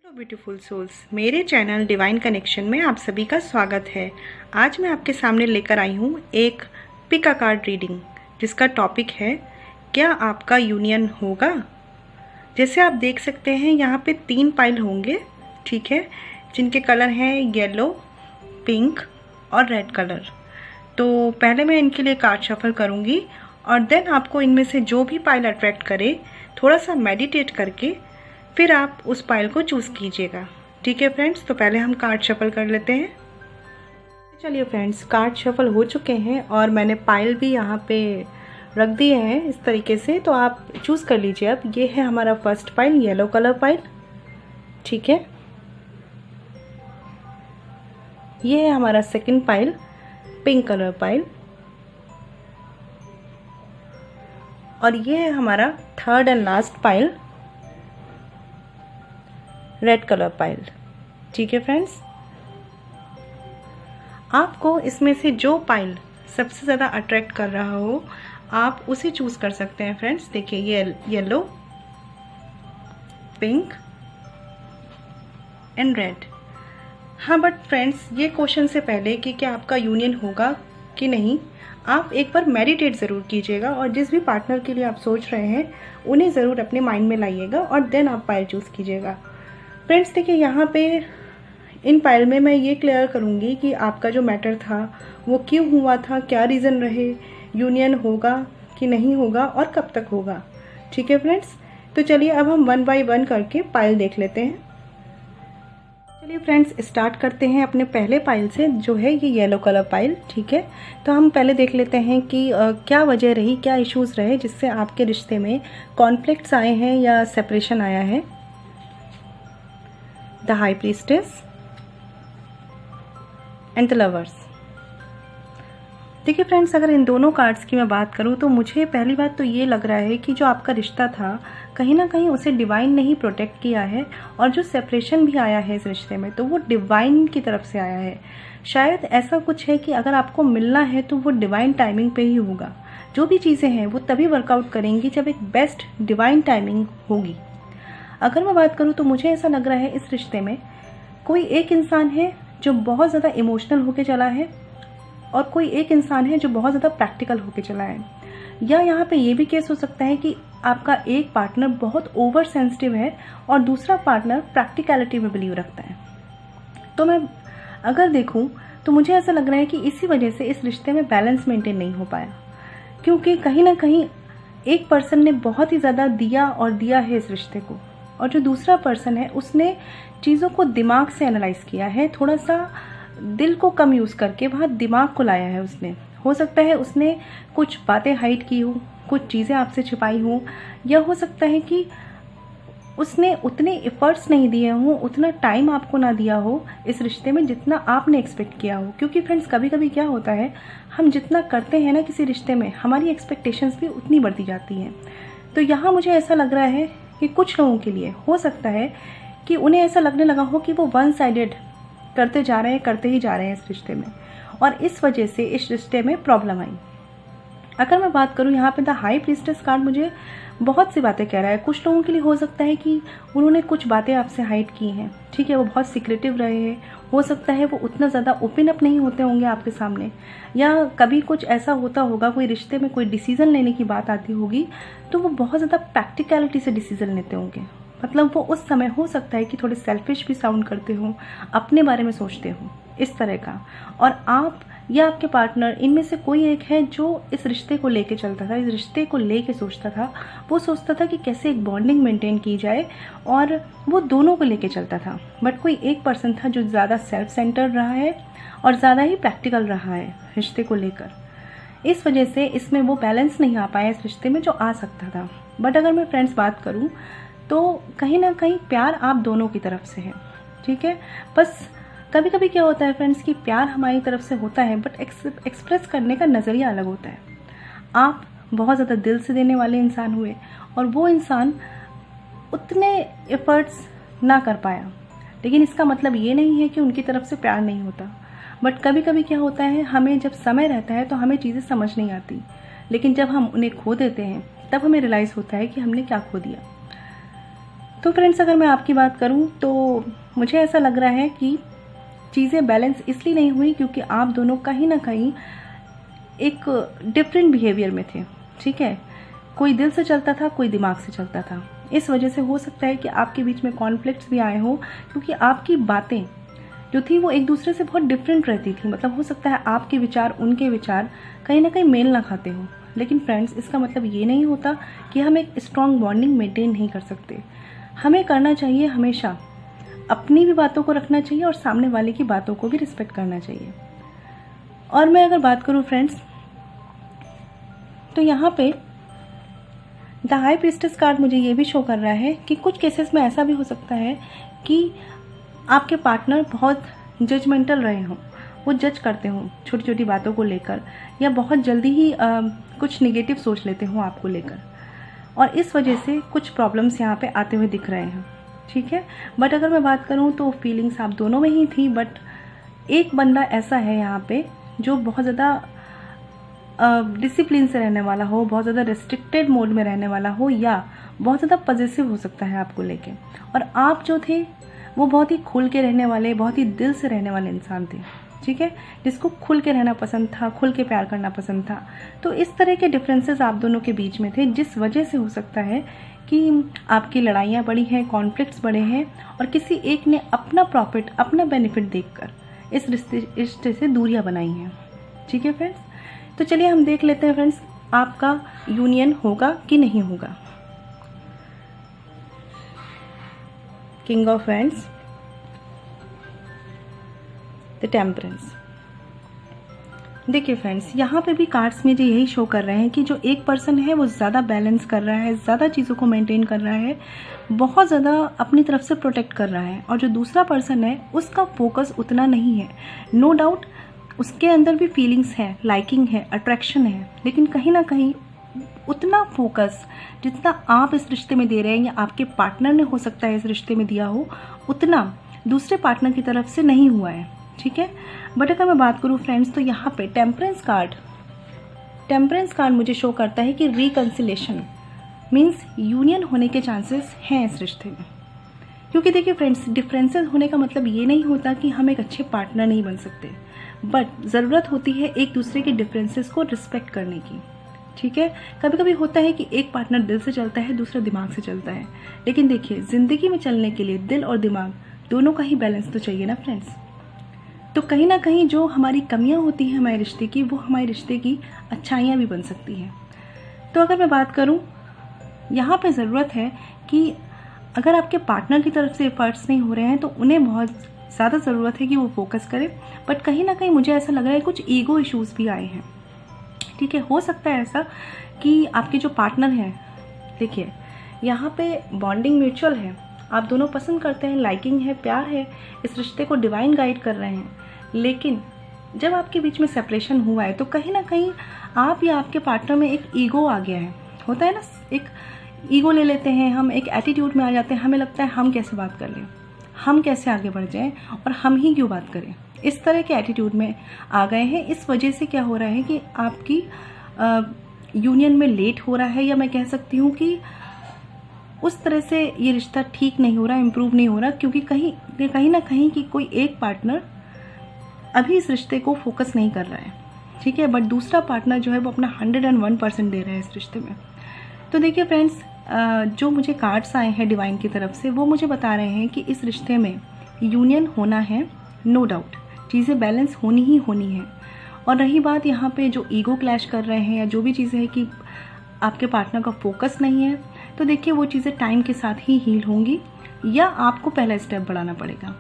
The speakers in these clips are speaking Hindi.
हेलो ब्यूटीफुल सोल्स, मेरे चैनल डिवाइन कनेक्शन में आप सभी का स्वागत है। आज मैं आपके सामने लेकर आई हूँ एक पिक अ कार्ड रीडिंग, जिसका टॉपिक है क्या आपका यूनियन होगा। जैसे आप देख सकते हैं यहाँ पे 3 पाइल होंगे, ठीक है, जिनके कलर हैं येलो, पिंक और रेड कलर। तो पहले मैं इनके लिए कार्ड शफल करूँगी और देन आपको इनमें से जो भी पाइल अट्रैक्ट करे थोड़ा सा मेडिटेट करके फिर आप उस पाइल को चूज़ कीजिएगा। ठीक है फ्रेंड्स, तो पहले हम कार्ड शफल कर लेते हैं। चलिए फ्रेंड्स, कार्ड शफल हो चुके हैं और मैंने पाइल भी यहाँ पे रख दिए हैं इस तरीके से। तो आप चूज़ कर लीजिए। अब ये है हमारा first pile, yellow colour pile, ठीक है। ये है हमारा second pile, pink colour pile, और ये है हमारा third and last pile, red colour pile. ठीक है फ्रेंड्स, आपको इसमें से जो पाइल सबसे ज़्यादा अट्रैक्ट कर रहा हो आप उसे चूज़ कर सकते हैं फ्रेंड्स। देखिए ये येलो, पिंक एंड रेड। हाँ बट फ्रेंड्स, ये क्वेश्चन से पहले कि क्या आपका यूनियन होगा कि नहीं, आप एक बार मेडिटेट ज़रूर कीजिएगा और जिस भी पार्टनर के लिए आप सोच रहे हैं उन्हें ज़रूर अपने माइंड में लाइएगा और देन आप पाइल चूज़ कीजिएगा। फ्रेंड्स देखिए, यहाँ पे इन पाइल में मैं ये क्लियर करूँगी कि आपका जो मैटर था वो क्यों हुआ था, क्या रीज़न रहे, यूनियन होगा कि नहीं होगा और कब तक होगा। ठीक है फ्रेंड्स, तो चलिए अब हम 1 बाय 1 करके पाइल देख लेते हैं। चलिए फ्रेंड्स, स्टार्ट करते हैं अपने पहले पाइल से, जो है ये येलो कलर पाइल। ठीक है, तो हम पहले देख लेते हैं कि क्या वजह रही, क्या इश्यूज़ रहे जिससे आपके रिश्ते में कॉन्फ्लिक्ट्स आए हैं या सेपरेशन आया है। The high priestess and the lovers. देखिए फ्रेंड्स, अगर इन दोनों कार्ड्स की मैं बात करूं तो मुझे पहली बात तो ये लग रहा है कि जो आपका रिश्ता था कहीं ना कहीं उसे डिवाइन ने ही प्रोटेक्ट किया है, और जो सेपरेशन भी आया है इस रिश्ते में तो वो डिवाइन की तरफ से आया है। शायद ऐसा कुछ है कि अगर आपको मिलना है तो वो डिवाइन टाइमिंग पे ही होगा। जो भी चीज़ें हैं वो तभी वर्कआउट करेंगी जब एक बेस्ट डिवाइन टाइमिंग होगी। अगर मैं बात करूँ तो मुझे ऐसा लग रहा है इस रिश्ते में कोई एक इंसान है जो बहुत ज़्यादा इमोशनल होके चला है और कोई एक इंसान है जो बहुत ज़्यादा प्रैक्टिकल होके चला है। या यहाँ पे ये भी केस हो सकता है कि आपका एक पार्टनर बहुत ओवर सेंसिटिव है और दूसरा पार्टनर प्रैक्टिकलिटी में बिलीव रखता है। तो मैं अगर देखूँ तो मुझे ऐसा लग रहा है कि इसी वजह से इस रिश्ते में बैलेंस मेंटेन नहीं हो पाया, क्योंकि कहीं ना कहीं एक पर्सन ने बहुत ही ज़्यादा दिया और दिया है इस रिश्ते को, और जो दूसरा पर्सन है उसने चीज़ों को दिमाग से एनालाइज किया है, थोड़ा सा दिल को कम यूज़ करके वहाँ दिमाग को लाया है उसने। हो सकता है उसने कुछ बातें हाइड की हो, कुछ चीज़ें आपसे छिपाई हो, या हो सकता है कि उसने उतने एफर्ट्स नहीं दिए हों, उतना टाइम आपको ना दिया हो इस रिश्ते में जितना आपने एक्सपेक्ट किया हो। क्योंकि फ्रेंड्स कभी कभी क्या होता है, हम जितना करते हैं ना किसी रिश्ते में हमारी एक्सपेक्टेशंस भी उतनी बढ़ती जाती हैं। तो यहाँ मुझे ऐसा लग रहा है कि कुछ लोगों के लिए हो सकता है कि उन्हें ऐसा लगने लगा हो कि वो वन साइडेड करते जा रहे हैं, करते ही जा रहे हैं इस रिश्ते में, और इस वजह से इस रिश्ते में प्रॉब्लम आई। अगर मैं बात करूं यहाँ पे द हाई प्रीस्टेस कार्ड मुझे बहुत सी बातें कह रहा है। कुछ लोगों के लिए हो सकता है कि उन्होंने कुछ बातें आपसे हाइड की हैं, ठीक है, वो बहुत सीक्रेटिव रहे हैं। हो सकता है वो उतना ज़्यादा ओपन अप नहीं होते होंगे आपके सामने, या कभी कुछ ऐसा होता होगा, कोई रिश्ते में कोई डिसीज़न लेने की बात आती होगी तो वो बहुत ज़्यादा प्रैक्टिकलिटी से डिसीज़न लेते होंगे। मतलब वो उस समय हो सकता है कि थोड़े सेल्फिश भी साउंड करते हों, अपने बारे में सोचते हों, इस तरह का। और आप या आपके पार्टनर इनमें से कोई एक है जो इस रिश्ते को लेके चलता था, इस रिश्ते को लेके सोचता था। वो सोचता था कि कैसे एक बॉन्डिंग मेंटेन की जाए और वो दोनों को लेके चलता था। बट कोई एक पर्सन था जो ज़्यादा सेल्फ सेंटर्ड रहा है और ज़्यादा ही प्रैक्टिकल रहा है रिश्ते को लेकर। इस वजह से इसमें वो बैलेंस नहीं आ पाया इस रिश्ते में जो आ सकता था। बट अगर मैं फ्रेंड्स बात करूँ तो कहीं ना कहीं प्यार आप दोनों की तरफ से है, ठीक है। बस कभी कभी क्या होता है फ्रेंड्स कि प्यार हमारी तरफ से होता है बट एक्सप्रेस करने का नज़रिया अलग होता है। आप बहुत ज़्यादा दिल से देने वाले इंसान हुए और वो इंसान उतने एफर्ट्स ना कर पाया, लेकिन इसका मतलब ये नहीं है कि उनकी तरफ से प्यार नहीं होता। बट कभी कभी क्या होता है, हमें जब समय रहता है तो हमें चीज़ें समझ नहीं आती, लेकिन जब हम उन्हें खो देते हैं तब हमें रियलाइज़ होता है कि हमने क्या खो दिया। तो फ्रेंड्स, अगर मैं आपकी बात करूं तो मुझे ऐसा लग रहा है कि चीज़ें बैलेंस इसलिए नहीं हुई क्योंकि आप दोनों कहीं ना कहीं एक डिफरेंट बिहेवियर में थे। ठीक है, कोई दिल से चलता था, कोई दिमाग से चलता था। इस वजह से हो सकता है कि आपके बीच में कॉन्फ्लिक्ट्स भी आए हों, क्योंकि आपकी बातें जो थी वो एक दूसरे से बहुत डिफरेंट रहती थी। मतलब हो सकता है आपके विचार उनके विचार कहीं ना कहीं मेल ना खाते हो। लेकिन फ्रेंड्स, इसका मतलब ये नहीं होता कि हम एक स्ट्रॉन्ग बॉन्डिंग मेंटेन नहीं कर सकते। हमें करना चाहिए, हमेशा अपनी भी बातों को रखना चाहिए और सामने वाले की बातों को भी रिस्पेक्ट करना चाहिए। और मैं अगर बात करूं फ्रेंड्स, तो यहाँ पे द हाई प्रीस्टेस कार्ड मुझे ये भी शो कर रहा है कि कुछ केसेस में ऐसा भी हो सकता है कि आपके पार्टनर बहुत जजमेंटल रहे हों, वो जज करते हों छोटी छोटी बातों को लेकर, या बहुत जल्दी ही कुछ निगेटिव सोच लेते हों आपको लेकर, और इस वजह से कुछ प्रॉब्लम्स यहाँ पे आते हुए दिख रहे हैं। ठीक है, बट अगर मैं बात करूँ तो फीलिंग्स आप दोनों में ही थी, बट एक बंदा ऐसा है यहाँ पे जो बहुत ज़्यादा डिसिप्लिन से रहने वाला हो, बहुत ज़्यादा रेस्ट्रिक्टेड मोड में रहने वाला हो, या बहुत ज़्यादा पॉजिटिव हो सकता है आपको लेके। और आप जो थे वो बहुत ही खुल के रहने वाले, बहुत ही दिल से रहने वाले इंसान थे। ठीक है, जिसको खुल के रहना पसंद था, खुल के प्यार करना पसंद था। तो इस तरह के डिफरेंसेस आप दोनों के बीच में थे, जिस वजह से हो सकता है कि आपकी लड़ाइयाँ बढ़ी हैं, कॉन्फ्लिक्ट्स बढ़े हैं, और किसी एक ने अपना प्रॉफिट, अपना बेनिफिट देखकर इस रिश्ते से दूरियां बनाई हैं। ठीक है फ्रेंड्स, तो चलिए हम देख लेते हैं फ्रेंड्स, आपका यूनियन होगा कि नहीं होगा। King of wands, the temperance. देखिए फ्रेंड्स, यहाँ पे भी कार्ड्स में जो यही शो कर रहे हैं कि जो एक पर्सन है वो ज़्यादा बैलेंस कर रहा है, ज़्यादा चीज़ों को मेंटेन कर रहा है, बहुत ज़्यादा अपनी तरफ से प्रोटेक्ट कर रहा है, और जो दूसरा पर्सन है उसका फोकस उतना नहीं है। नो डाउट उसके अंदर भी फीलिंग्स है, लाइकिंग है, अट्रैक्शन है, लेकिन कहीं ना कहीं उतना फोकस जितना आप इस रिश्ते में दे रहे हैं या आपके पार्टनर ने हो सकता है इस रिश्ते में दिया हो, उतना दूसरे पार्टनर की तरफ से नहीं हुआ है। ठीक है, बट अगर मैं बात करूँ फ्रेंड्स, तो यहाँ पे टेम्परेंस कार्ड मुझे शो करता है कि रिकंसिलेशन मीन्स यूनियन होने के चांसेस हैं इस रिश्ते में। क्योंकि देखिए फ्रेंड्स, डिफरेंसेस होने का मतलब ये नहीं होता कि हम एक अच्छे पार्टनर नहीं बन सकते, बट ज़रूरत होती है एक दूसरे के डिफरेंसेस को रिस्पेक्ट करने की। ठीक है, कभी कभी होता है कि एक पार्टनर दिल से चलता है, दूसरा दिमाग से चलता है, लेकिन देखिए ज़िंदगी में चलने के लिए दिल और दिमाग दोनों का ही बैलेंस तो चाहिए ना फ्रेंड्स। तो कहीं ना कहीं जो हमारी कमियां होती हैं हमारे रिश्ते की, वो हमारे रिश्ते की अच्छाइयां भी बन सकती हैं। तो अगर मैं बात करूं, यहाँ पे ज़रूरत है कि अगर आपके पार्टनर की तरफ से एफर्ट्स नहीं हो रहे हैं तो उन्हें बहुत ज़्यादा ज़रूरत है कि वो फोकस करें। बट कहीं ना कहीं मुझे ऐसा लग रहा है कुछ ईगो इश्यूज़ भी आए हैं। ठीक है, हो सकता है ऐसा कि आपके जो पार्टनर हैं, देखिए यहाँ पे बॉन्डिंग म्यूचुअल है, आप दोनों पसंद करते हैं, लाइकिंग है, प्यार है, इस रिश्ते को डिवाइन गाइड कर रहे हैं, लेकिन जब आपके बीच में सेपरेशन हुआ है तो कहीं ना कहीं आप या आपके पार्टनर में एक ईगो आ गया है। होता है ना, एक ईगो ले लेते हैं हम, एक एटीट्यूड में आ जाते हैं, हमें लगता है हम कैसे बात कर लें, हम कैसे आगे बढ़ जाएं और हम ही क्यों बात करें, इस तरह के एटीट्यूड में आ गए हैं। इस वजह से क्या हो रहा है कि आपकी यूनियन में लेट हो रहा है, या मैं कह सकती हूँ कि उस तरह से ये रिश्ता ठीक नहीं हो रहा, इम्प्रूव नहीं हो रहा, क्योंकि कहीं ना कहीं कि कोई एक पार्टनर अभी इस रिश्ते को फोकस नहीं कर रहा है। ठीक है, बट दूसरा पार्टनर जो है वो अपना 101% दे रहा है इस रिश्ते में। तो देखिए फ्रेंड्स, जो मुझे कार्ड्स आए हैं डिवाइन की तरफ से, वो मुझे बता रहे हैं कि इस रिश्ते में यूनियन होना है, नो डाउट चीज़ें बैलेंस होनी ही होनी है। और रही बात यहाँ पे जो ईगो क्लैश कर रहे हैं या जो भी चीज़ें हैं कि आपके पार्टनर का फोकस नहीं है, तो देखिए वो चीज़ें टाइम के साथ ही हील होंगी, या आपको पहला स्टेप बढ़ाना पड़ेगा।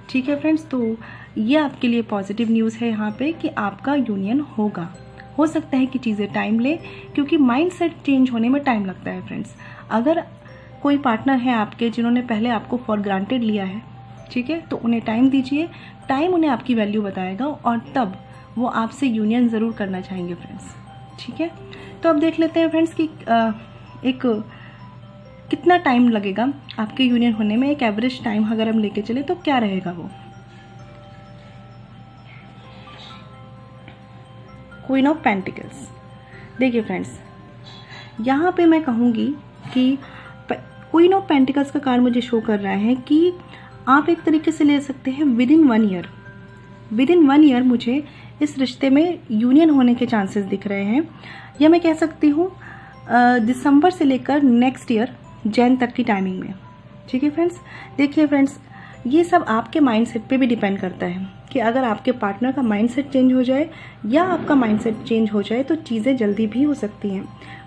ठीक है फ्रेंड्स, तो ये आपके लिए पॉजिटिव न्यूज़ है यहाँ पे कि आपका यूनियन होगा। हो सकता है कि चीज़ें टाइम ले, क्योंकि माइंडसेट चेंज होने में टाइम लगता है फ्रेंड्स। अगर कोई पार्टनर है आपके जिन्होंने पहले आपको फॉर ग्रांटेड लिया है, ठीक है, तो उन्हें टाइम दीजिए, टाइम उन्हें आपकी वैल्यू बताएगा और तब वो आपसे यूनियन ज़रूर करना चाहेंगे फ्रेंड्स। ठीक है, तो अब देख लेते हैं फ्रेंड्स कि एक कितना टाइम लगेगा आपके यूनियन होने में। एक एवरेज टाइम अगर हम लेके चले तो क्या रहेगा वो। Queen of pentacles. देखिए फ्रेंड्स, यहाँ पे मैं कहूँगी कि क्वीन ऑफ पेंटिकल्स का कार्ड मुझे शो कर रहा है कि आप एक तरीके से ले सकते हैं with in 1 year. With in 1 year मुझे इस रिश्ते में यूनियन होने के चांसेस दिख रहे हैं, या मैं कह सकती हूँ दिसंबर से लेकर नेक्स्ट ईयर जैन तक की टाइमिंग में। ठीक है फ्रेंड्स, देखिए फ्रेंड्स, ये सब आपके माइंडसेट पे भी डिपेंड करता है कि अगर आपके पार्टनर का माइंडसेट चेंज हो जाए या आपका माइंडसेट चेंज हो जाए तो चीज़ें जल्दी भी हो सकती हैं।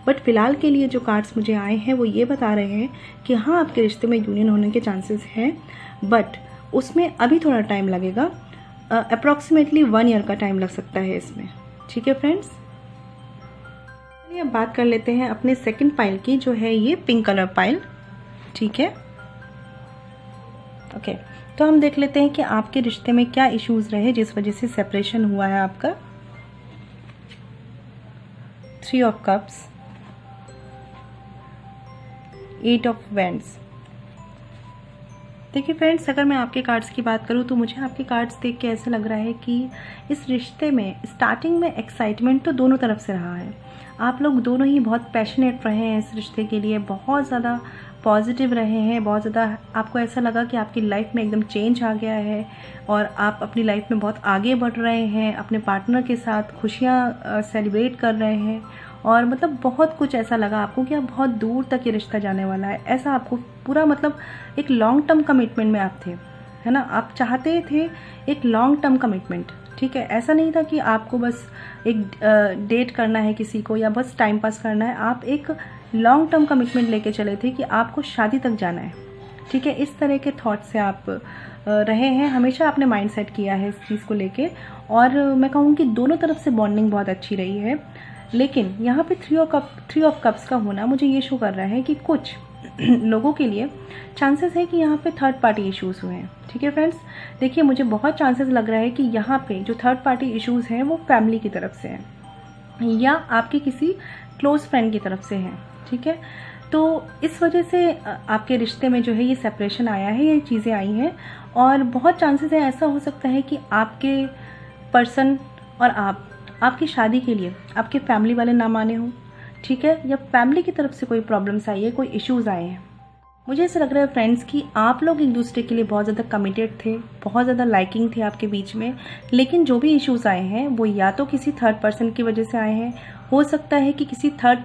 बट फिलहाल के लिए जो कार्ड्स मुझे आए हैं वो ये बता रहे हैं कि हाँ, आपके रिश्ते में यूनियन होने के चांसेस हैं, बट उसमें अभी थोड़ा टाइम लगेगा। अप्रॉक्सीमेटली 1 ईयर का टाइम लग सकता है इसमें। ठीक है फ्रेंड्स, चलिए अब बात कर लेते हैं अपने सेकंड पाइल की, जो है ये पिंक कलर पाइल। ठीक है, ओके, तो हम देख लेते हैं कि आपके रिश्ते में क्या इश्यूज रहे जिस वजह से सेपरेशन हुआ है आपका। 3 ऑफ कप्स, 8 ऑफ वैंड्स। देखिए फ्रेंड्स, अगर मैं आपके कार्ड्स की बात करूं तो मुझे आपके कार्ड्स देख के ऐसा लग रहा है कि इस रिश्ते में स्टार्टिंग में एक्साइटमेंट तो दोनों तरफ से रहा है। आप लोग दोनों ही बहुत पैशनेट रहे हैं इस रिश्ते के लिए, बहुत ज़्यादा पॉजिटिव रहे हैं, बहुत ज़्यादा आपको ऐसा लगा कि आपकी लाइफ में एकदम चेंज आ गया है और आप अपनी लाइफ में बहुत आगे बढ़ रहे हैं, अपने पार्टनर के साथ खुशियाँ सेलिब्रेट कर रहे हैं, और मतलब बहुत कुछ ऐसा लगा आपको कि आप बहुत दूर तक ये रिश्ता जाने वाला है। ऐसा आपको पूरा मतलब एक लॉन्ग टर्म कमिटमेंट में आप थे, है ना, आप चाहते थे एक लॉन्ग टर्म कमिटमेंट। ठीक है, ऐसा नहीं था कि आपको बस एक डेट करना है किसी को या बस टाइम पास करना है, आप एक लॉन्ग टर्म कमिटमेंट लेके चले थे कि आपको शादी तक जाना है। ठीक है, इस तरह के थॉट से आप रहे हैं, हमेशा आपने माइंड सेट किया है इस चीज़ को लेके, और मैं कहूँ कि दोनों तरफ से बॉन्डिंग बहुत अच्छी रही है। लेकिन यहाँ पे 3 ऑफ कप्स का होना मुझे ये शो कर रहा है कि कुछ लोगों के लिए चांसेस है कि यहाँ पे थर्ड पार्टी इश्यूज हुए हैं। ठीक है फ्रेंड्स, देखिए मुझे बहुत चांसेस लग रहा है कि यहाँ पे जो थर्ड पार्टी इश्यूज हैं वो फैमिली की तरफ से हैं या आपके किसी क्लोज फ्रेंड की तरफ से हैं। ठीक है, तो इस वजह से आपके रिश्ते में जो है ये सेपरेशन आया है, ये चीज़ें आई हैं, और बहुत चांसेस है ऐसा हो सकता है कि आपके पर्सन और आपकी शादी के लिए आपके फैमिली वाले ना माने हों। ठीक है, या फैमिली की तरफ से कोई प्रॉब्लम्स आई है, कोई इश्यूज आए हैं। मुझे ऐसा लग रहा है फ्रेंड्स कि आप लोग एक दूसरे के लिए बहुत ज़्यादा कमिटेड थे, बहुत ज़्यादा लाइकिंग थी आपके बीच में, लेकिन जो भी इश्यूज आए हैं वो या तो किसी थर्ड पर्सन की वजह से आए हैं, हो सकता है कि किसी थर्ड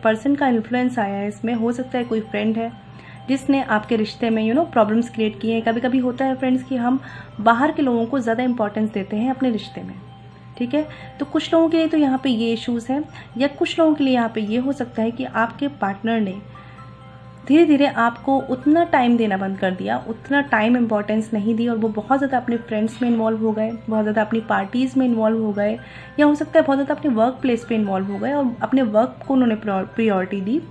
पर्सन का इन्फ्लुएंस आया है इसमें, हो सकता है कोई फ्रेंड है जिसने आपके रिश्ते में प्रॉब्लम्स क्रिएट किए हैं। कभी कभी होता है फ्रेंड्स कि हम बाहर के लोगों को ज़्यादा इंपॉर्टेंस देते हैं अपने रिश्ते में। ठीक है, तो कुछ लोगों के लिए तो यहाँ पे ये इश्यूज़ हैं, या कुछ लोगों के लिए यहाँ पे ये हो सकता है कि आपके पार्टनर ने धीरे धीरे आपको उतना टाइम देना बंद कर दिया, उतना टाइम इम्पॉर्टेंस नहीं दी, और वो बहुत ज़्यादा अपने फ्रेंड्स में इन्वॉल्व हो गए, बहुत ज़्यादा अपनी पार्टीज़ में इन्वॉल्व हो गए, या हो सकता है बहुत ज़्यादा अपने वर्क प्लेस पे इन्वॉल्व हो गए और अपने वर्क को उन्होंने प्रियोरिटी दी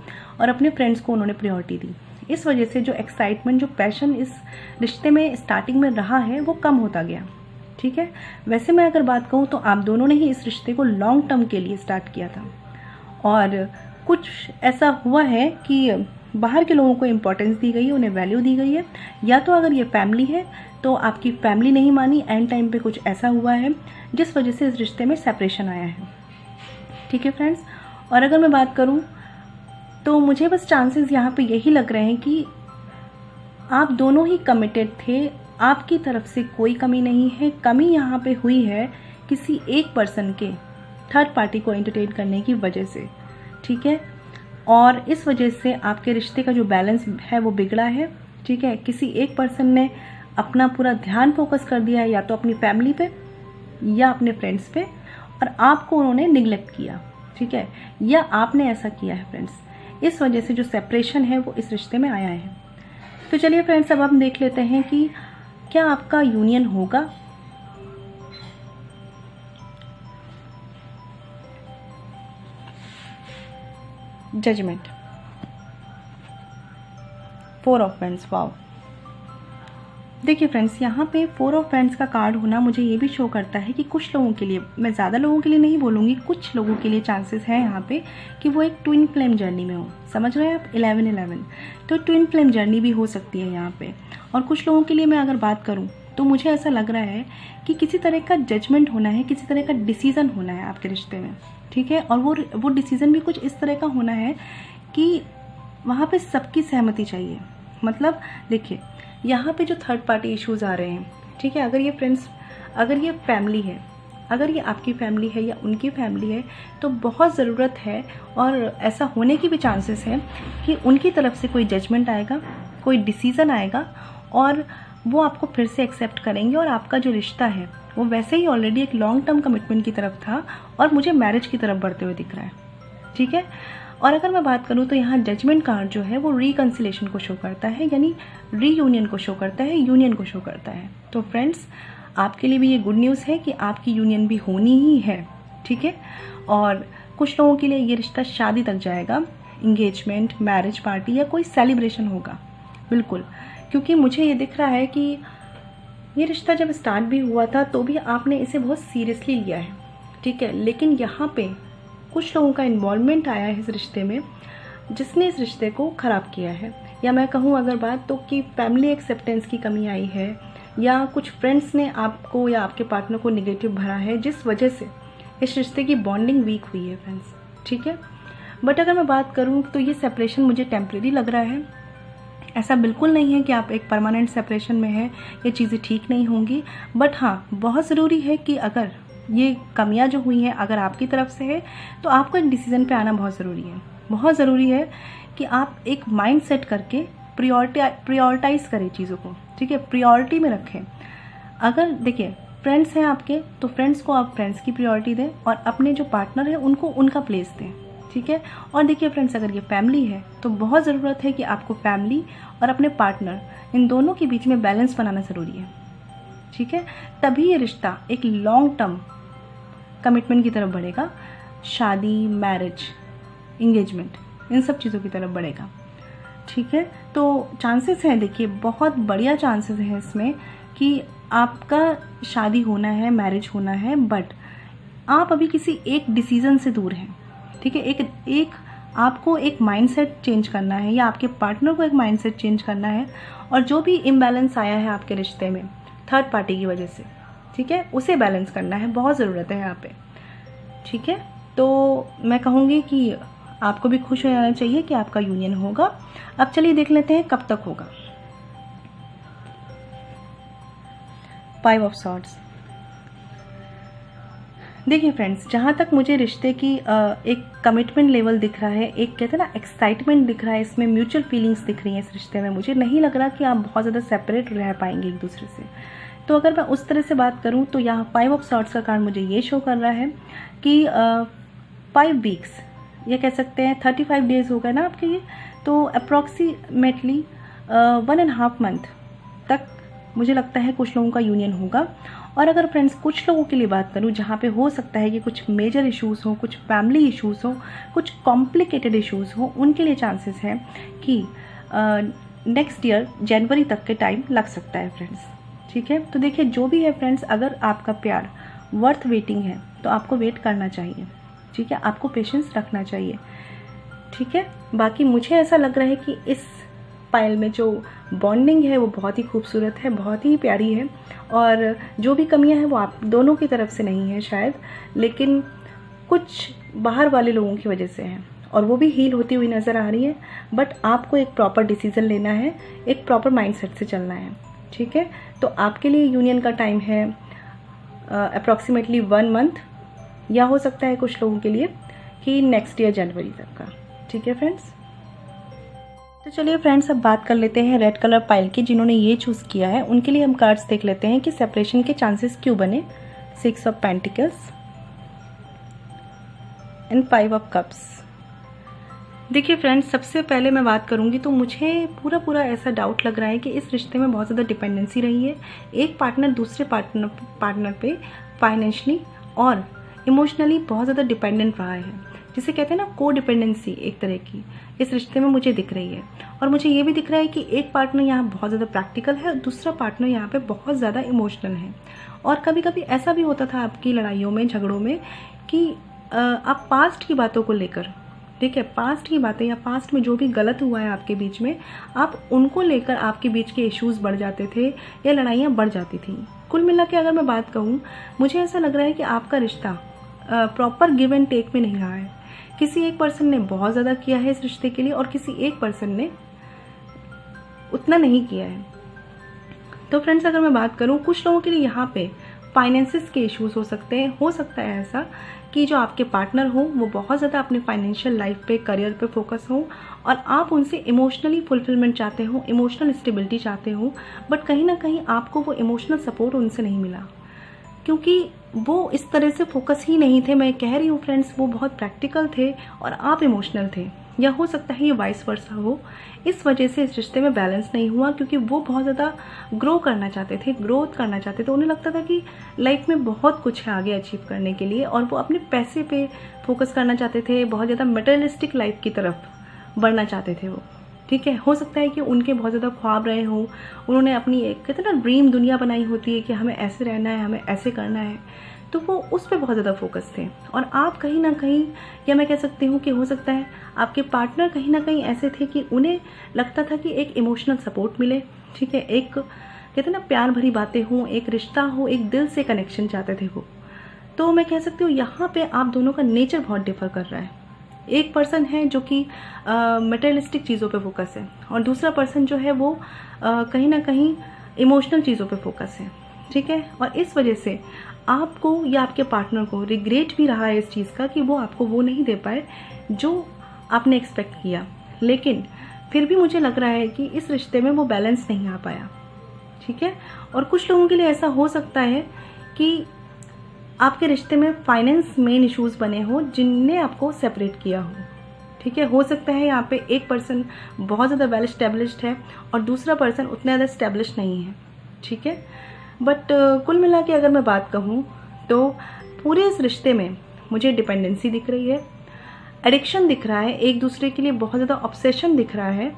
और अपने फ्रेंड्स को उन्होंने प्रियोरिटी दी। इस वजह से जो एक्साइटमेंट, जो पैशन इस रिश्ते में स्टार्टिंग में रहा है वो कम होता गया। ठीक है, वैसे मैं अगर बात कहूँ तो आप दोनों ने ही इस रिश्ते को लॉन्ग टर्म के लिए स्टार्ट किया था, और कुछ ऐसा हुआ है कि बाहर के लोगों को इम्पोर्टेंस दी गई है, उन्हें वैल्यू दी गई है, या तो अगर ये फैमिली है तो आपकी फैमिली नहीं मानी, एंड टाइम पे कुछ ऐसा हुआ है जिस वजह से इस रिश्ते में सेपरेशन आया है। ठीक है फ्रेंड्स, और अगर मैं बात करूँ तो मुझे बस चांसेस यहाँ पे यही लग रहे हैं कि आप दोनों ही कमिटेड थे, आपकी तरफ से कोई कमी नहीं है। कमी यहाँ पे हुई है किसी एक पर्सन के थर्ड पार्टी को एंटरटेन करने की वजह से। ठीक है, और इस वजह से आपके रिश्ते का जो बैलेंस है वो बिगड़ा है। ठीक है, किसी एक पर्सन ने अपना पूरा ध्यान फोकस कर दिया है या तो अपनी फैमिली पे या अपने फ्रेंड्स पे, और आपको उन्होंने निगलेक्ट किया। ठीक है, या आपने ऐसा किया है फ्रेंड्स, इस वजह से जो सेपरेशन है वो इस रिश्ते में आया है। तो चलिए फ्रेंड्स, अब हम देख लेते हैं कि क्या आपका यूनियन होगा। जजमेंट, 4 ऑफ पेंट्स। वाओ, देखिए फ्रेंड्स, यहाँ पे 4 ऑफ पेंट्स का कार्ड होना मुझे ये भी शो करता है कि कुछ लोगों के लिए, मैं ज़्यादा लोगों के लिए नहीं बोलूँगी, कुछ लोगों के लिए चांसेस है यहाँ पे कि वो एक ट्विन फ्लेम जर्नी में हो। समझ रहे हैं आप, 11-11, तो ट्विन फ्लेम जर्नी भी हो सकती है यहाँ पे। और कुछ लोगों के लिए मैं अगर बात करूँ तो मुझे ऐसा लग रहा है कि किसी तरह का जजमेंट होना है, किसी तरह का डिसीज़न होना है आपके रिश्ते में। ठीक है, और वो डिसीज़न भी कुछ इस तरह का होना है कि वहाँ पे सबकी सहमति चाहिए। मतलब देखिए, यहाँ पे जो थर्ड पार्टी इश्यूज आ रहे हैं, ठीक है, अगर ये फ्रेंड्स, अगर ये फैमिली है, अगर ये आपकी फैमिली है या उनकी फैमिली है, तो बहुत ज़रूरत है और ऐसा होने की भी चांसेस हैं कि उनकी तरफ से कोई जजमेंट आएगा, कोई डिसीज़न आएगा और वो आपको फिर से एक्सेप्ट करेंगे और आपका जो रिश्ता है वो वैसे ही ऑलरेडी एक लॉन्ग टर्म कमिटमेंट की तरफ था और मुझे मैरिज की तरफ बढ़ते हुए दिख रहा है, ठीक है। और अगर मैं बात करूँ तो यहाँ जजमेंट कार्ड जो है वो रिकन्सिलेशन को शो करता है, यानी रीयूनियन को शो करता है, यूनियन को शो करता है। तो फ्रेंड्स, आपके लिए भी ये गुड न्यूज़ है कि आपकी यूनियन भी होनी ही है, ठीक है। और कुछ लोगों के लिए ये रिश्ता शादी तक जाएगा, इंगेजमेंट, मैरिज पार्टी या कोई सेलिब्रेशन होगा, बिल्कुल। क्योंकि मुझे ये दिख रहा है कि ये रिश्ता जब स्टार्ट भी हुआ था तो भी आपने इसे बहुत सीरियसली लिया है, ठीक है। लेकिन यहाँ पे कुछ लोगों का इन्वॉल्वमेंट आया है इस रिश्ते में, जिसने इस रिश्ते को ख़राब किया है। या मैं कहूँ अगर बात तो कि फैमिली एक्सेप्टेंस की कमी आई है, या कुछ फ्रेंड्स ने आपको या आपके पार्टनर को नेगेटिव भरा है, जिस वजह से इस रिश्ते की बॉन्डिंग वीक हुई है फ्रेंड्स, ठीक है। बट अगर मैं बात करूँ तो ये सेपरेशन मुझे टेम्परेरी लग रहा है। ऐसा बिल्कुल नहीं है कि आप एक परमानेंट सेपरेशन में हैं, ये चीज़ें ठीक नहीं होंगी। बट हाँ, बहुत ज़रूरी है कि अगर ये कमियां जो हुई हैं अगर आपकी तरफ से है तो आपको एक डिसीज़न पे आना बहुत ज़रूरी है। बहुत ज़रूरी है कि आप एक माइंड सेट करके प्रायोरिटाइज़ करें चीज़ों को, ठीक है, प्रायोरिटी में रखें। अगर देखिए फ्रेंड्स हैं आपके तो फ्रेंड्स को आप फ्रेंड्स की प्रायोरिटी दें और अपने जो पार्टनर है उनको उनका प्लेस दें, ठीक है। और देखिए फ्रेंड्स, अगर ये फैमिली है तो बहुत ज़रूरत है कि आपको फैमिली और अपने पार्टनर इन दोनों के बीच में बैलेंस बनाना ज़रूरी है, ठीक है। तभी ये रिश्ता एक लॉन्ग टर्म कमिटमेंट की तरफ बढ़ेगा, शादी, मैरिज, इंगेजमेंट, इन सब चीज़ों की तरफ बढ़ेगा, ठीक है। तो चांसेस हैं, देखिए बहुत बढ़िया चांसेस हैं इसमें कि आपका शादी होना है, मैरिज होना है, बट आप अभी किसी एक डिसीज़न से दूर हैं, ठीक है। एक आपको एक माइंडसेट चेंज करना है या आपके पार्टनर को एक माइंडसेट चेंज करना है और जो भी इम्बैलेंस आया है आपके रिश्ते में थर्ड पार्टी की वजह से, ठीक है, उसे बैलेंस करना है, बहुत ज़रूरत है यहाँ पे, ठीक है। तो मैं कहूँगी कि आपको भी खुश हो जाना चाहिए कि आपका यूनियन होगा। अब चलिए देख लेते हैं कब तक होगा। 5 ऑफ सॉर्ड्स। देखिए फ्रेंड्स, जहाँ तक मुझे रिश्ते की एक कमिटमेंट लेवल दिख रहा है, एक कहते हैं ना एक्साइटमेंट दिख रहा है, इसमें म्यूचुअल फीलिंग्स दिख रही हैं इस रिश्ते में, मुझे नहीं लग रहा कि आप बहुत ज़्यादा सेपरेट रह पाएंगे एक दूसरे से। तो अगर मैं उस तरह से बात करूँ तो यहाँ 5 ऑफ सॉर्ड्स का कार्ड मुझे ये शो कर रहा है कि 5 वीक्स, ये कह सकते हैं 35 डेज़ हो गए ना आपके ये, तो अप्रॉक्सीमेटली 1.5 मंथ तक मुझे लगता है कुछ लोगों का यूनियन होगा। और अगर फ्रेंड्स कुछ लोगों के लिए बात करूं जहाँ पे हो सकता है कि कुछ मेजर इश्यूज़ हो, कुछ फैमिली इश्यूज़ हो, कुछ कॉम्प्लिकेटेड इश्यूज़ हो, उनके लिए चांसेस हैं कि नेक्स्ट ईयर जनवरी तक के टाइम लग सकता है फ्रेंड्स, ठीक है। तो देखिए जो भी है फ्रेंड्स, अगर आपका प्यार वर्थ वेटिंग है तो आपको वेट करना चाहिए, ठीक है, आपको पेशेंस रखना चाहिए, ठीक है। बाकी मुझे ऐसा लग रहा है कि इस पाइल में जो बॉन्डिंग है वो बहुत ही खूबसूरत है, बहुत ही प्यारी है, और जो भी कमियां हैं वो आप दोनों की तरफ से नहीं है शायद, लेकिन कुछ बाहर वाले लोगों की वजह से हैं और वो भी हील होती हुई नज़र आ रही है। बट आपको एक प्रॉपर डिसीज़न लेना है, एक प्रॉपर माइंडसेट से चलना है, ठीक है। तो आपके लिए यूनियन का टाइम है अप्रॉक्सीमेटली 1 मंथ, या हो सकता है कुछ लोगों के लिए कि नेक्स्ट ईयर जनवरी तक का, ठीक है फ्रेंड्स। तो चलिए फ्रेंड्स, अब बात कर लेते हैं रेड कलर पाइल की, जिन्होंने ये चूज़ किया है उनके लिए हम कार्ड्स देख लेते हैं कि सेपरेशन के चांसेस क्यों बने। 6 of pentacles and 5 of cups. देखिए फ्रेंड्स, सबसे पहले मैं बात करूंगी तो मुझे पूरा ऐसा डाउट लग रहा है कि इस रिश्ते में बहुत ज़्यादा डिपेंडेंसी रही है। एक पार्टनर दूसरे पार्टनर पे फाइनेंशियली और इमोशनली बहुत ज़्यादा डिपेंडेंट रहा है, जिसे कहते हैं ना को डिपेंडेंसी, एक तरह की इस रिश्ते में मुझे दिख रही है। और मुझे ये भी दिख रहा है कि एक पार्टनर यहाँ बहुत ज़्यादा प्रैक्टिकल है और दूसरा पार्टनर यहाँ पे बहुत ज़्यादा इमोशनल है। और कभी कभी ऐसा भी होता था आपकी लड़ाइयों में, झगड़ों में, कि आप पास्ट की बातों को लेकर, ठीक है, पास्ट की बातें या पास्ट में जो भी गलत हुआ है आपके बीच में, आप उनको लेकर आपके बीच के इश्यूज़ बढ़ जाते थे या लड़ाइयाँ बढ़ जाती थी। कुल मिला के अगर मैं बात कहूँ, मुझे ऐसा लग रहा है कि आपका रिश्ता प्रॉपर गिव एंड टेक में नहीं रहा है। किसी एक पर्सन ने बहुत ज़्यादा किया है इस रिश्ते के लिए और किसी एक पर्सन ने उतना नहीं किया है। तो फ्रेंड्स, अगर मैं बात करूँ, कुछ लोगों के लिए यहाँ पे फाइनेंसिस के इश्यूज हो सकते हैं। हो सकता है ऐसा कि जो आपके पार्टनर हो वो बहुत ज़्यादा अपने फाइनेंशियल लाइफ पे, करियर पे फोकस हो और आप उनसे इमोशनली फुलफिलमेंट चाहते हो, इमोशनल स्टेबिलिटी चाहते हो, बट कहीं ना कहीं आपको वो इमोशनल सपोर्ट उनसे नहीं मिला क्योंकि वो इस तरह से फोकस ही नहीं थे। मैं कह रही हूँ फ्रेंड्स, वो बहुत प्रैक्टिकल थे और आप इमोशनल थे, या हो सकता है ये वाइस वर्सा हो। इस वजह से इस रिश्ते में बैलेंस नहीं हुआ क्योंकि वो बहुत ज़्यादा ग्रोथ करना चाहते थे। उन्हें लगता था कि लाइफ में बहुत कुछ है आगे अचीव करने के लिए और वो अपने पैसे पे फोकस करना चाहते थे, बहुत ज़्यादा मटेरियलिस्टिक लाइफ की तरफ बढ़ना चाहते थे वो। ठीक है, हो सकता है कि उनके बहुत ज़्यादा ख्वाब रहे हों, उन्होंने अपनी एक कहते हैं ना ड्रीम दुनिया बनाई होती है कि हमें ऐसे रहना है, हमें ऐसे करना है, तो वो उस पर बहुत ज़्यादा फोकस थे। और आप कहीं ना कहीं, या मैं कह सकती हूँ कि हो सकता है आपके पार्टनर कहीं ना कहीं ऐसे थे कि उन्हें लगता था कि एक इमोशनल सपोर्ट मिले। ठीक है, एक कहते हैं ना प्यार भरी बातें हों, एक रिश्ता हो, एक दिल से कनेक्शन चाहते थे वो। तो मैं कह सकती हूँ यहाँ पे आप दोनों का नेचर बहुत डिफर कर रहा है। एक पर्सन है जो कि मटेरियलिस्टिक चीज़ों पे फोकस है और दूसरा पर्सन जो है वो कहीं ना कहीं इमोशनल चीज़ों पे फोकस है। ठीक है, और इस वजह से आपको या आपके पार्टनर को रिग्रेट भी रहा है इस चीज़ का कि वो आपको वो नहीं दे पाए जो आपने एक्सपेक्ट किया। लेकिन फिर भी मुझे लग रहा है कि इस रिश्ते में वो बैलेंस नहीं आ पाया। ठीक है, और कुछ लोगों के लिए ऐसा हो सकता है कि आपके रिश्ते में फाइनेंस मेन इश्यूज बने हो जिनने आपको सेपरेट किया हो। ठीक है, हो सकता है यहाँ पे एक पर्सन बहुत ज़्यादा वेल एस्टेब्लिश्ड है और दूसरा पर्सन उतना ज़्यादा एस्टेब्लिश नहीं है। ठीक है, बट कुल मिला के अगर मैं बात कहूँ तो पूरे इस रिश्ते में मुझे डिपेंडेंसी दिख रही है, एडिक्शन दिख रहा है, एक दूसरे के लिए बहुत ज़्यादा ऑब्सेशन दिख रहा है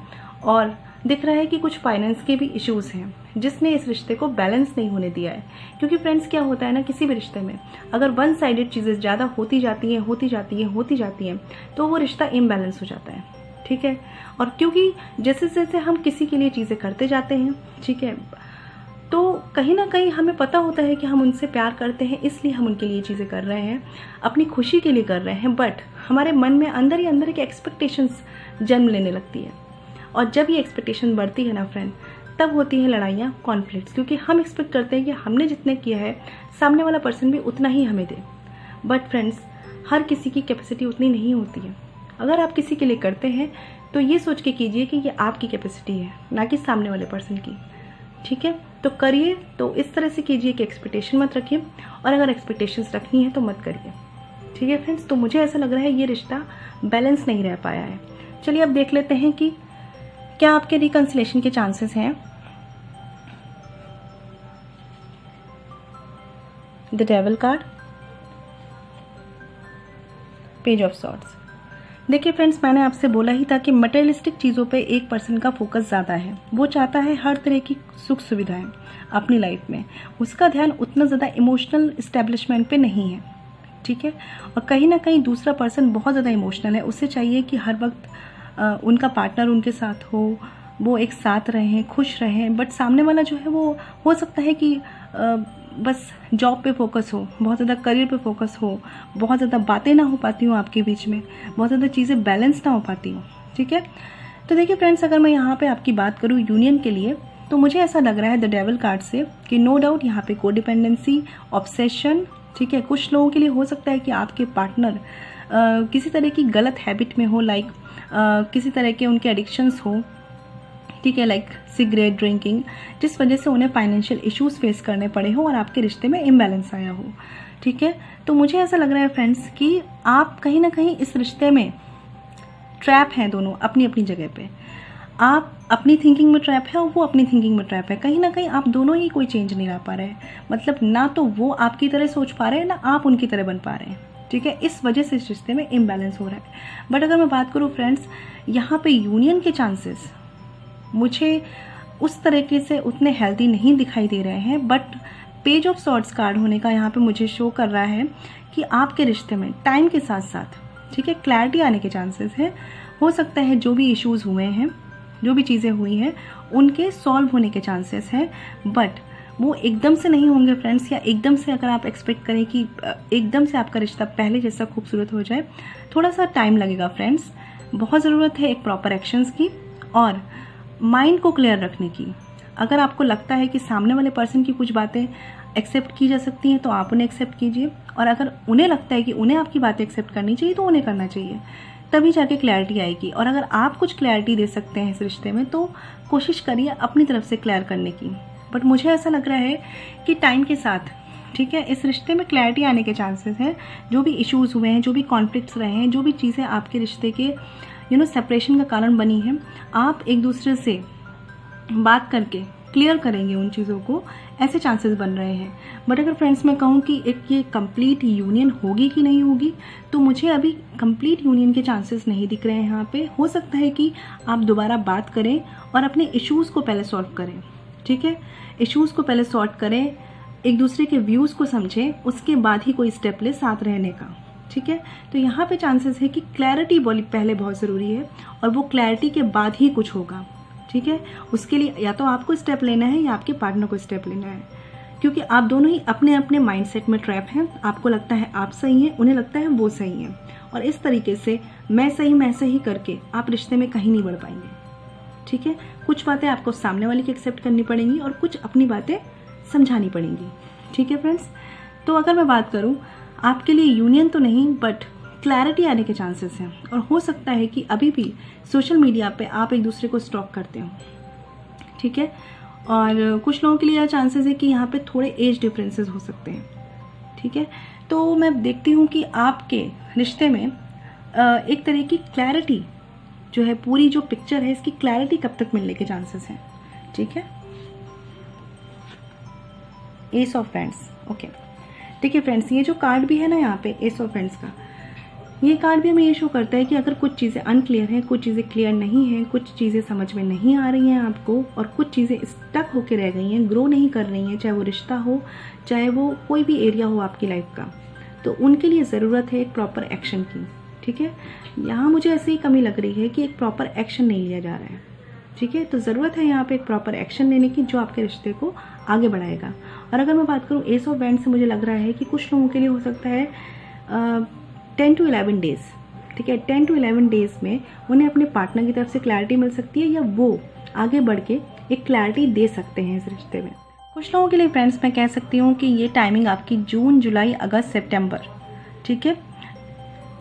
और दिख रहा है कि कुछ फाइनेंस के भी इश्यूज़ हैं जिसने इस रिश्ते को बैलेंस नहीं होने दिया है। क्योंकि फ्रेंड्स, क्या होता है ना, किसी भी रिश्ते में अगर वन साइडेड चीज़ें ज़्यादा होती जाती हैं तो वो रिश्ता इम्बैलेंस हो जाता है। ठीक है, और क्योंकि जैसे जैसे हम किसी के लिए चीज़ें करते जाते हैं, ठीक है, तो कहीं ना कहीं हमें पता होता है कि हम उनसे प्यार करते हैं, इसलिए हम उनके लिए चीज़ें कर रहे हैं, अपनी खुशी के लिए कर रहे हैं, बट हमारे मन में अंदर ही अंदर एक एक्सपेक्टेशंस जन्म लेने लगती है। और जब ये एक्सपेक्टेशन बढ़ती है ना फ्रेंड, तब होती हैं लड़ाइयाँ, कॉन्फ्लिक्ट्स, क्योंकि हम एक्सपेक्ट करते हैं कि हमने जितने किया है सामने वाला पर्सन भी उतना ही हमें दे। बट फ्रेंड्स, हर किसी की कैपेसिटी उतनी नहीं होती है। अगर आप किसी के लिए करते हैं तो ये सोच के कीजिए कि ये आपकी कैपेसिटी है, ना कि सामने वाले पर्सन की। ठीक है, तो करिए तो इस तरह से कीजिए कि एक्सपेक्टेशन मत रखिए, और अगर एक्सपेक्टेशंस रखनी है तो मत करिए। ठीक है फ्रेंड्स, तो मुझे ऐसा लग रहा है ये रिश्ता बैलेंस नहीं रह पाया है। चलिए अब देख लेते हैं कि क्या आपके रिकंसिलेशन के चांसेस हैं। The devil card, page of swords. देखिए फ्रेंड्स, मैंने आपसे बोला ही था कि मटेरियलिस्टिक चीज़ों पे एक पर्सन का फोकस ज़्यादा है। वो चाहता है हर तरह की सुख सुविधाएं अपनी लाइफ में, उसका ध्यान उतना ज़्यादा इमोशनल इस्टेब्लिशमेंट पे नहीं है। ठीक है, और कहीं ना कहीं दूसरा पर्सन बहुत ज़्यादा इमोशनल है, उसे चाहिए कि हर वक्त उनका पार्टनर उनके साथ हो, वो एक साथ रहें, खुश रहें। बट सामने वाला जो है वो हो सकता है कि बस जॉब पे फोकस हो, बहुत ज़्यादा करियर पे फोकस हो, बहुत ज़्यादा बातें ना हो पाती हूँ आपके बीच में, बहुत ज़्यादा चीज़ें बैलेंस ना हो पाती हूँ। ठीक है, तो देखिए फ्रेंड्स, अगर मैं यहाँ पे आपकी बात करूँ यूनियन के लिए, तो मुझे ऐसा लग रहा है द डेविल कार्ड से कि नो डाउट यहाँ पे कोडिपेंडेंसी, ऑब्सेशन। ठीक है, कुछ लोगों के लिए हो सकता है कि आपके पार्टनर किसी तरह की गलत हैबिट में हो, लाइक किसी तरह के उनके एडिक्शंस हो। ठीक है, लाइक सिगरेट ड्रिंकिंग, जिस वजह से उन्हें फाइनेंशियल इश्यूज फेस करने पड़े हो और आपके रिश्ते में इम्बैलेंस आया हो। ठीक है, तो मुझे ऐसा लग रहा है फ्रेंड्स कि आप कहीं ना कहीं इस रिश्ते में ट्रैप हैं, दोनों अपनी अपनी जगह पे। आप अपनी थिंकिंग में ट्रैप है और वो अपनी थिंकिंग में ट्रैप है। कहीं ना कहीं आप दोनों ही कोई चेंज नहीं ला पा रहे हैं, मतलब ना तो वो आपकी तरह सोच पा रहे हैं, ना आप उनकी तरह बन पा रहे हैं। ठीक है, इस वजह से इस रिश्ते में इम्बैलेंस हो रहा है। बट अगर मैं बात करूँ फ्रेंड्स, यहाँ पे यूनियन के चांसेस मुझे उस तरीके से उतने हेल्दी नहीं दिखाई दे रहे हैं। But page of swords card होने का यहाँ पे मुझे शो कर रहा है कि आपके रिश्ते में टाइम के साथ साथ, ठीक है, क्लैरिटी आने के चांसेस हैं। हो सकता है जो भी इश्यूज हुए हैं, जो भी चीज़ें हुई हैं, उनके सॉल्व होने के चांसेस हैं। बट वो एकदम से नहीं होंगे फ्रेंड्स, या एकदम से अगर आप एक्सपेक्ट करें कि एकदम से आपका रिश्ता पहले जैसा खूबसूरत हो जाए, थोड़ा सा टाइम लगेगा फ्रेंड्स। बहुत ज़रूरत है एक प्रॉपर एक्शंस की और माइंड को क्लियर रखने की। अगर आपको लगता है कि सामने वाले पर्सन की कुछ बातें एक्सेप्ट की जा सकती हैं तो आप उन्हें एक्सेप्ट कीजिए, और अगर उन्हें लगता है कि उन्हें आपकी बातें एक्सेप्ट करनी चाहिए तो उन्हें करना चाहिए, तभी जाके क्लैरिटी आएगी। और अगर आप कुछ क्लैरिटी दे सकते हैं इस रिश्ते में तो कोशिश करिए अपनी तरफ से क्लियर करने की। बट मुझे ऐसा लग रहा है कि टाइम के साथ, ठीक है, इस रिश्ते में क्लैरिटी आने के चांसेस हैं। जो भी इश्यूज़ हुए हैं, जो भी कॉन्फ्लिक्ट्स रहे हैं, जो भी चीज़ें आपके रिश्ते के सेपरेशन का कारण बनी हैं, आप एक दूसरे से बात करके क्लियर करेंगे उन चीज़ों को, ऐसे चांसेस बन रहे हैं। बट अगर फ्रेंड्स मैं कहूँ कि एक ये कंप्लीट यूनियन होगी कि नहीं होगी, तो मुझे अभी कंप्लीट यूनियन के चांसेस नहीं दिख रहे हैं यहाँ पे। हो सकता है कि आप दोबारा बात करें और अपने इश्यूज़ को पहले सॉल्व करें, ठीक है, इश्यूज़ को पहले सॉर्ट करें, एक दूसरे के व्यूज़ को समझें, उसके बाद ही कोई स्टेप ले साथ रहने का, ठीक है। तो यहाँ पे चांसेस है कि क्लैरिटी पहले बहुत ज़रूरी है, और वो क्लैरिटी के बाद ही कुछ होगा, ठीक है। उसके लिए या तो आपको स्टेप लेना है या आपके पार्टनर को स्टेप लेना है, क्योंकि आप दोनों ही अपने अपने माइंडसेट में ट्रैप हैं। आपको लगता है आप सही हैं, उन्हें लगता है वो सही हैं, और इस तरीके से मैं सही करके आप रिश्ते में कहीं नहीं बढ़ पाएंगे, ठीक है। कुछ बातें आपको सामने वाले की एक्सेप्ट करनी पड़ेंगी और कुछ अपनी बातें समझानी पड़ेंगी, ठीक है फ्रेंड्स। तो अगर मैं बात करूँ, आपके लिए यूनियन तो नहीं बट क्लैरिटी आने के चांसेस हैं, और हो सकता है कि अभी भी सोशल मीडिया पे आप एक दूसरे को स्टॉक करते हो, ठीक है। और कुछ लोगों के लिए चांसेस है कि यहाँ पे थोड़े एज डिफरेंसेस हो सकते हैं, ठीक है। तो मैं देखती हूँ कि आपके रिश्ते में एक तरह की क्लैरिटी जो है, पूरी जो पिक्चर है इसकी क्लैरिटी कब तक मिलने के चांसेस हैं, ठीक है। एस ऑफ फ्रेंड्स, ओके, देखिए फ्रेंड्स, ये जो कार्ड भी है ना यहाँ पे एस ऑफ फ्रेंड्स का, ये कार्ड भी हमें ये शो करता है कि अगर कुछ चीज़ें अनक्लियर हैं, कुछ चीज़ें क्लियर नहीं हैं, कुछ चीज़ें समझ में नहीं आ रही हैं आपको, और कुछ चीज़ें स्टक होके रह गई हैं, ग्रो नहीं कर रही हैं, चाहे वो रिश्ता हो, चाहे वो कोई भी एरिया हो आपकी लाइफ का, तो उनके लिए ज़रूरत है एक प्रॉपर एक्शन की, ठीक है। यहाँ मुझे ऐसी ही कमी लग रही है कि एक प्रॉपर एक्शन नहीं लिया जा रहा है, ठीक है। तो ज़रूरत है यहाँ पे एक प्रॉपर एक्शन लेने की जो आपके रिश्ते को आगे बढ़ाएगा। और अगर मैं बात करूँ एस ऑफ वैंड्स से, मुझे लग रहा है कि कुछ लोगों के लिए हो सकता है 10 to 11 डेज़, ठीक है, 10 to 11 डेज़ में उन्हें अपने पार्टनर की तरफ से क्लैरिटी मिल सकती है, या वो आगे बढ़ के एक क्लैरिटी दे सकते हैं इस रिश्ते में। कुछ लोगों के लिए फ्रेंड्स मैं कह सकती हूँ कि ये टाइमिंग आपकी जून, जुलाई, अगस्त, सितंबर, ठीक है,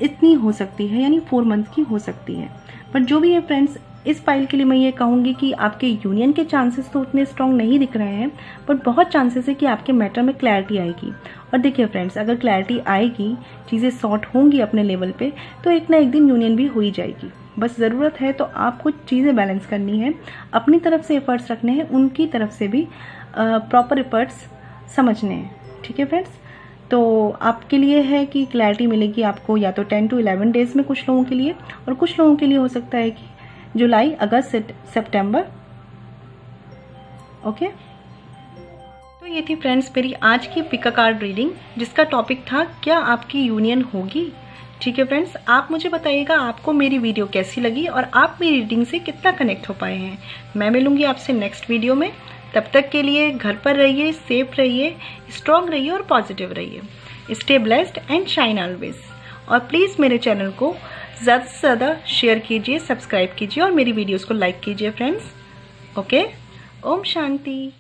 इतनी हो सकती है, यानी 4 मंथ की हो सकती है। बट जो भी है फ्रेंड्स, इस फाइल के लिए मैं ये कहूँगी कि आपके यूनियन के चांसेस तो उतने स्ट्रॉन्ग नहीं दिख रहे हैं, बट बहुत चांसेस है कि आपके मैटर में क्लैरिटी आएगी। और देखिए फ्रेंड्स, अगर क्लैरिटी आएगी, चीज़ें सॉर्ट होंगी अपने लेवल पे, तो एक ना एक दिन यूनियन भी हो ही जाएगी। बस ज़रूरत है तो आप कुछ चीज़ें बैलेंस करनी है, अपनी तरफ से एफर्ट्स रखने हैं, उनकी तरफ से भी प्रॉपर एफर्ट्स समझने हैं, ठीक है फ्रेंड्स। तो आपके लिए है कि क्लैरिटी मिलेगी आपको या तो 10 to 11 डेज़ में कुछ लोगों के लिए, और कुछ लोगों के लिए हो सकता है कि जुलाई, अगस्त, सितंबर, ओके। तो ये थी फ्रेंड्स मेरी आज की पिक अ कार्ड रीडिंग, जिसका टॉपिक था क्या आपकी यूनियन होगी, ठीक है फ्रेंड्स। आप मुझे बताइएगा आपको मेरी वीडियो कैसी लगी और आप मेरी रीडिंग से कितना कनेक्ट हो पाए हैं। मैं मिलूंगी आपसे नेक्स्ट वीडियो में। तब तक के लिए घर पर रहिए, सेफ रहिए, स्ट्रॉन्ग रहिए और पॉजिटिव रहिए। Stay blessed and shine always. और प्लीज़ मेरे चैनल को ज़्यादा से ज़्यादा शेयर कीजिए, सब्सक्राइब कीजिए और मेरी वीडियोस को लाइक कीजिए फ्रेंड्स, ओके। ओम शांति।